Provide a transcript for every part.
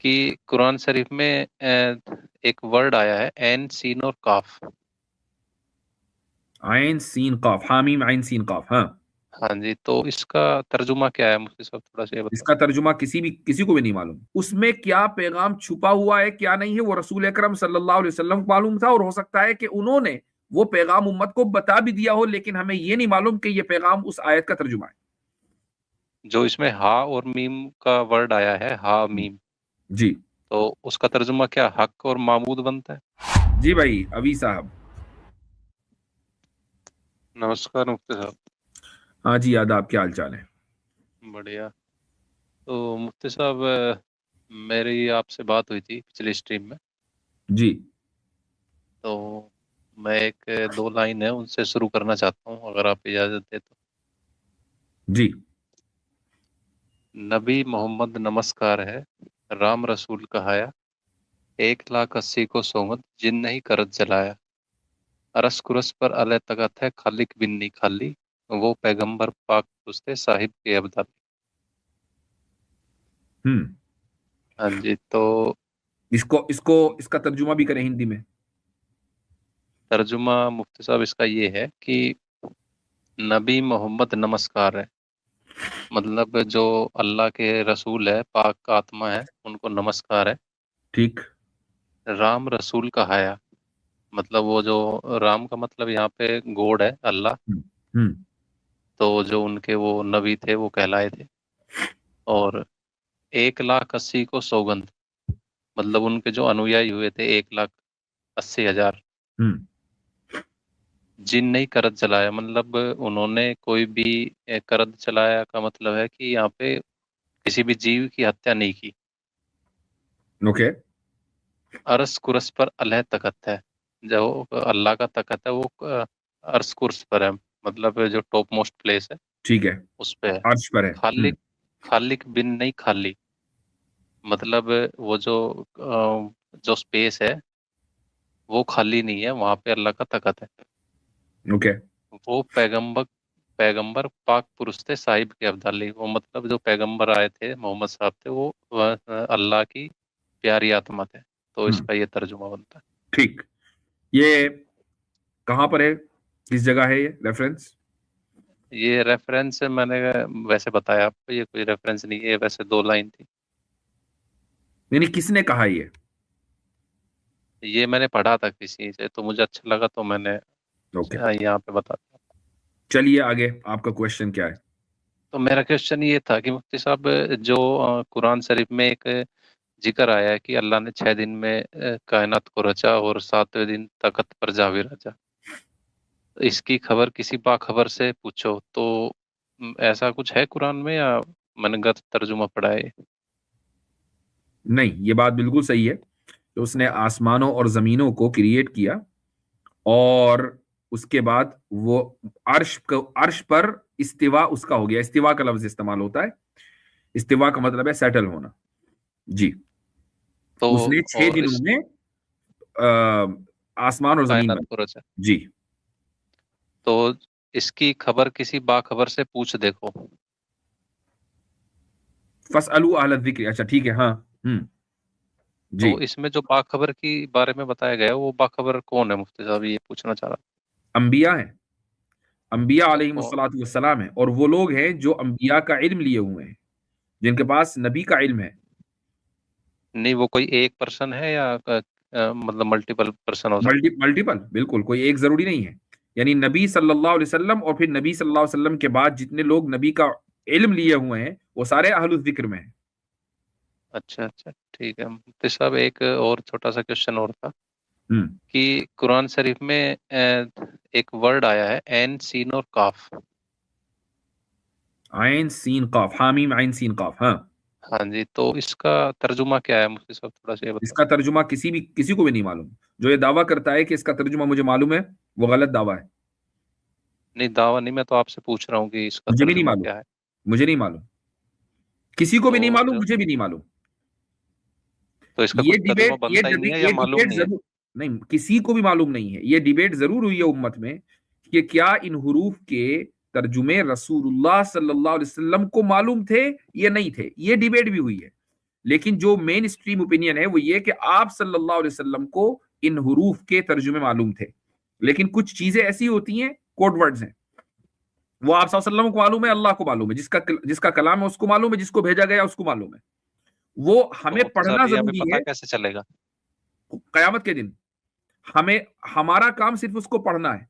कि कुरान शरीफ में एक वर्ड आया है एन सीन और काफ। आइन सीन काफ, हामीम आइन सीन काफ। हाँ, हाँ जी, तो इसका तर्जुमा क्या है मुफ्ती साहब, थोड़ा सा ये बताओ। इसका तर्जुमा किसी को भी नहीं मालूम। उसमें क्या पैगाम छुपा हुआ है क्या नहीं है वो रसूल अकरम सल्लल्लाहु अलैहि वसल्लम को मालूम था, और हो सकता है कि उन्होंने वो पैगाम उम्मत को बता भी दिया हो, लेकिन हमें ये नहीं मालूम कि ये पैगाम उस आयत का तर्जुमा है। जो इसमें हा और मीम का वर्ड आया है, हा मीम, जी तो उसका तर्जुमा क्या हक और मामूद बनता है? जी भाई अवी साहब। नमस्कार मुफ्ती साहब। हाँ जी, आदाब, क्या हाल चाल है? बढ़िया। तो मुफ्ती साहब, मेरी आपसे बात हुई थी पिछली स्ट्रीम में। जी तो मैं एक दो लाइन है उनसे शुरू करना चाहता हूँ, अगर आप इजाज़त दे तो। जी। नबी मोहम्मद नमस्कार है, राम रसूल कहाया, 1,80,000 को सोमत जिन नहीं करत जलाया। अरस कुरस पर अलह तकत है खालिक बिन्नी खाली, वो पैगंबर पाक पुस्ते साहिब के अब्दाल। हम्म। हाँ जी, तो इसको इसको इसका तर्जुमा भी करें हिंदी में। तर्जुमा मुफ्ती साहब इसका ये है कि नबी मोहम्मद नमस्कार है, मतलब जो अल्लाह के रसूल है, पाक आत्मा है, उनको नमस्कार है। ठीक। राम रसूल कहाया, मतलब वो जो राम का मतलब यहाँ पे गॉड है, अल्लाह। हम्म। हम्म। तो जो उनके वो नबी थे वो कहलाए थे। और 1,80,000 को सौगंध, मतलब उनके जो अनुयायी हुए थे 1,80,000। हम्म। जिन नहीं करत जलाया, मतलब उन्होंने कोई भी करत जलाया का मतलब है कि यहाँ पे किसी भी जीव की हत्या नहीं की। ओके। अरस कुरस पर अल्लाह तकत है, जो अल्लाह का तकत है वो अरस कुरस पर है, मतलब जो टॉप मोस्ट प्लेस है ठीक है, उस पे है। अर्श पर है। खालिक, खालिक बिन नहीं खाली, मतलब वो जो स्पेस है वो खाली नहीं है, वहां पे अल्लाह का तकत है। ओके। वो पैगंबर, पैगंबर पाक पुरुष थे साहिब के अब्दाली, वो मतलब जो पैगंबर आए थे मोहम्मद साहब थे वो अल्लाह की प्यारी आत्मा थे। तो हम्म। इसका ये तर्जुमा बनता है। ठीक। ये कहाँ पर है, किस जगह है ये रेफरेंस? ये रेफरेंस मैंने वैसे बताया आपको, ये कोई रेफरेंस नहीं है, ये वैसे दो लाइन थी। यानी किसने कहा ये? ये मैंने पढ़ा था किसी से, तो मुझे अच्छा लगा तो मैंने ओके, यहाँ पे बता दिया। चलिए आगे, आपका क्वेश्चन क्या है? तो मेरा क्वेश्चन ये था कि मुफ्ती साहब, जो कुरान शरीफ में एक जिक्र आया है कि अल्लाह ने 6 दिन में कायनात को रचा और 7वें दिन तख्त पर जावे रचा, तो इसकी खबर किसी बाखबर से पूछो, तो ऐसा कुछ है कुरान में या मैंने गलत तर्जुमा पढ़ा है? नहीं, ये बात बिल्कुल सही है कि उसने आसमानों और जमीनों को क्रिएट किया, और उसके बाद वो अर्श पर इस्तिवा उसका हो गया। इस्तिवा का लफ्ज इस्तेमाल होता है। इस्तिवा का मतलब है सेटल होना। जी। तो उसने छह और दिनों इस में आसमान और जमीन कायनात बना। को रचा, जी। तो इसकी खबर किसी बाखबर से पूछ देखो। फसअलू अहल जिक्र, अच्छा ठीक है, हाँ। हम्म। जी। तो इसमें जो बाखबर की बारे में बताया गया है, वो बाखबर कौन है मुफ्ती साहब, ये पूछना चाह रहा अंबिया है। अंबिया था। तो अलैहिमुस्सलातु वस्सलाम है, और वो लोग हैं जो अंबिया का इल्म लिए हुए हैं, जिनके पास नबी का इल्म है। नहीं, वो कोई एक पर्सन है या मतलब मल्टीपल पर्सन हो सकता मल्टीपल, बिल्कुल, कोई एक जरूरी नहीं है। यानी नबी सल्लल्लाहु अलैहि वसल्लम और फिर नबी सल्लल्लाहु अलैहि वसल्लम के बाद जितने लोग नबी का इल्म लिए हुए हैं वो सारे अहलुल जिक्र में हैं। है? अच्छा अच्छा, ठीक है मुफ्ती साहब, एक और छोटा सा क्वेश्चन और था हम्म। कि कुरान शरीफ में एक वर्ड आया है एन सीन और काफ। आइन सीन काफ, हामीम आइन सीन काफ। हाँ, हाँ जी, तो इसका तर्जुमा क्या है मुफ्ती साहब, थोड़ा सा ये बताओ। इसका तर्जुमा किसी को भी नहीं मालूम। जो ये दावा करता है कि इसका तर्जुमा मुझे मालूम है, वो गलत दावा है। नहीं, दावा नहीं, मैं तो आपसे पूछ रहा हूँ कि इसका मुझे भी नहीं तर्जुमा मालूम। क्या है। मुझे नहीं मालूम। किसी को भी नहीं तो मालूम, जो मुझे भी नहीं मालूम। तो इसका ये कुछ तर्जुमा डिबेट ये बनता ही नहीं डिबेट है या ये मालूम डिबेट नहीं है? जरूर, नहीं, किसी को भी मालूम नहीं है। ये डिबेट जरूर हुई है उम्मत में कि क्या इन हुरूफ के तर्जुमे रसूलुल्लाह सल्लल्लाहु अलैहि वसल्लम को मालूम थे या नहीं थे। ये डिबेट भी हुई है। लेकिन जो मेन स्ट्रीम ओपिनियन है वो ये कि आप सल्लल्लाहु अलैहि वसल्लम को इन हुरूफ के तर्जुमे मालूम थे, लेकिन कुछ चीजें ऐसी होती हैं, कोड वर्ड्स हैं, वो आप सल्लल्लाहु अलैहि वसल्लम को मालूम है, अल्लाह को मालूम है, जिसका कलाम है उसको मालूम है, जिसको भेजा गया उसको मालूम है। वो तो हमें मुफ्ती पढ़ना साहब ये हमें जरूरी पता है। कैसे चलेगा? कयामत के दिन हमें, हमारा काम सिर्फ उसको पढ़ना है,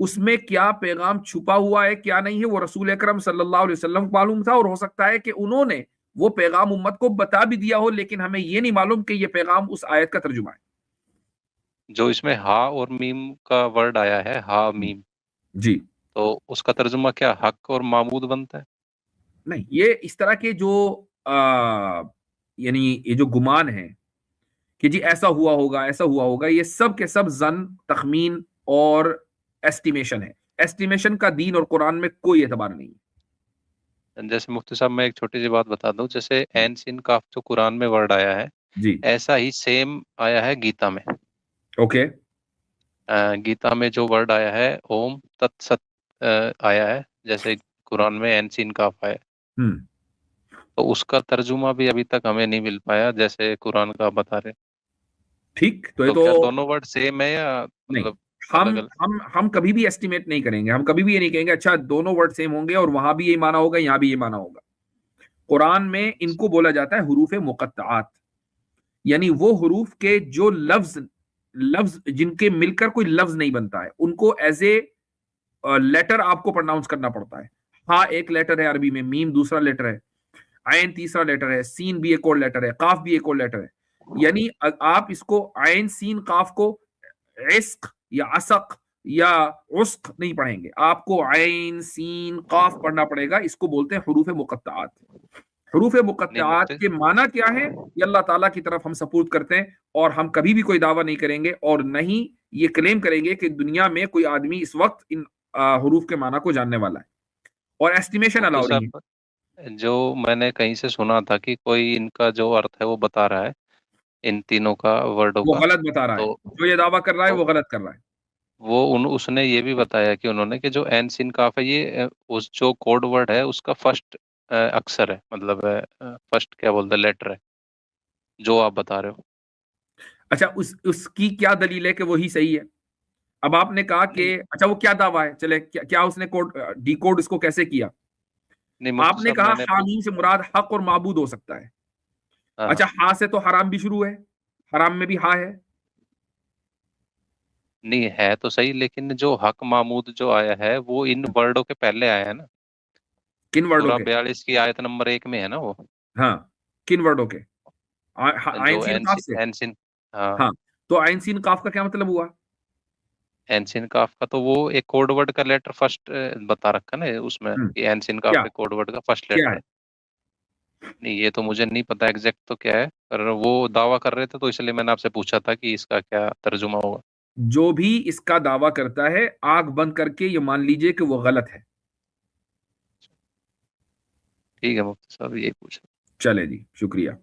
उसमें क्या पैगाम छुपा हुआ है क्या नहीं है वो रसूल अकरम सल्लल्लाहु अलैहि वसल्लम को मालूम था, और हो सकता है कि उन्होंने वो पैगाम उम्मत को बता भी दिया हो, लेकिन हमें ये नहीं मालूम कि ये पैगाम उस आयत का तर्जुमा है। जो इसमें हा और मीम का वर्ड आया है, हा मीम, जी तो उसका तर्जुमा क्या हक और माबूद बनता है? नहीं, ये इस तरह के जो यानी ये जो गुमान है कि जी ऐसा हुआ होगा ऐसा हुआ होगा, ये सब के सब जन, तखमीन और एस्टिमेशन है। एस्टिमेशन का दीन और कुरान में कोई एतबार नहीं जैसे मुफ्ती साहब मैं एक छोटी सी बात बता दूं, जैसे एन सिन काफ जो कुरान में वर्ड आया है, है। जी ऐसा ही सेम आया है गीता में। ओके। गीता में जो वर्ड आया है ओम तत्सत आया है, जैसे कुरान में एन सिन काफ आया है। हम्म। तो उसका तर्जुमा भी अभी तक हमें नहीं मिल पाया, जैसे कुरान का आप बता रहे। ठीक, तो ये तो तो क्या दोनों वर्ड सेम है या नहीं, मतलब हम अलग अलग? हम कभी भी एस्टिमेट नहीं करेंगे, हम कभी भी ये नहीं कहेंगे अच्छा दोनों वर्ड सेम होंगे और वहां भी यही माना होगा यहां भी ये माना होगा। कुरान में इनको बोला जाता है हुरूफ मुकत्ताआत, यानी वो हुरूफ के जो लफ्ज लफ्ज जिनके मिलकर कोई लफ्ज नहीं बनता है, उनको एज ए लेटर आपको प्रोनाउंस करना पड़ता है। हाँ एक लेटर है अरबी में, मीम दूसरा लेटर है, आयन तीसरा लेटर है, सीन भी एक और लेटर है, काफ भी एक और लेटर है। यानी आप इसको आयन सीन काफ को इस्क या असक या उस्क नहीं पढ़ेंगे, आपको आयन सीन काफ पढ़ना पड़ेगा। इसको बोलते हैं हुरूफ मुकत्ताआत। हुरूफ नहीं मुकत्ताआत मुफ्ती, के माना क्या है, ये अल्लाह ताला की तरफ हम सपोर्ट करते हैं, और हम कभी भी कोई दावा नहीं करेंगे और नहीं ये क्लेम करेंगे कि दुनिया में कोई आदमी इस वक्त इन हुरूफ के माना को जानने वाला है, और एस्टिमेशन मुफ्ती अलाउ नहीं है। साहब जो मैंने कहीं से सुना था कि कोई इनका जो अर्थ है वो बता रहा है, इन तीनों का वर्डों वो का। गलत बता रहा है, तो जो ये दावा कर रहा है तो वो गलत कर रहा है। वो उन उसने ये भी बताया कि उन्होंने कि जो एन सिन काफ है ये उस जो कोड वर्ड है उसका फर्स्ट अक्षर है, मतलब फर्स्ट क्या बोलते हैं लेटर है, जो आप बता रहे हो। अच्छा उसकी क्या दलील है कि वही सही है? अब आपने कहा कि नहीं अच्छा वो क्या दावा है, चले क्या उसने कोड डी कोड इसको कैसे किया? नहीं मुफ्ती आपने साहब कहा मैंने हामीम से मुराद हक और माबूद हो सकता है। हाँ अच्छा हाँ। हा से तो हराम भी शुरू है, हराम में भी हा है। नहीं है तो सही, लेकिन जो हक मामूद जो आया है वो इन वर्डों के पहले आया है ना। किन वर्डों सूरा के? 42 की आयत नंबर 1 में है ना वो। हाँ, किन वर्डों के? आयन जो सीन काफ से? एन सिन, हाँ, हाँ, तो आयन सीन काफ का क्या मतलब हुआ? एनसिन काफ का तो वो एक कोड वर्ड का लेटर फर्स्ट बता रखा ना उसमें कि एनसिन काफ क्या के कोड वर्ड का फर्स्ट क्या लेटर है? है। नहीं ये तो मुझे नहीं पता एग्जैक्ट तो क्या है, पर वो दावा कर रहे थे तो इसलिए मैंने आपसे पूछा था कि इसका क्या तर्जुमा होगा। जो भी इसका दावा करता है आंख बंद करके ये मान लीजिए कि वो गलत है। ठीक है मुफ्ती साहब, यही पूछा। चले जी, शुक्रिया।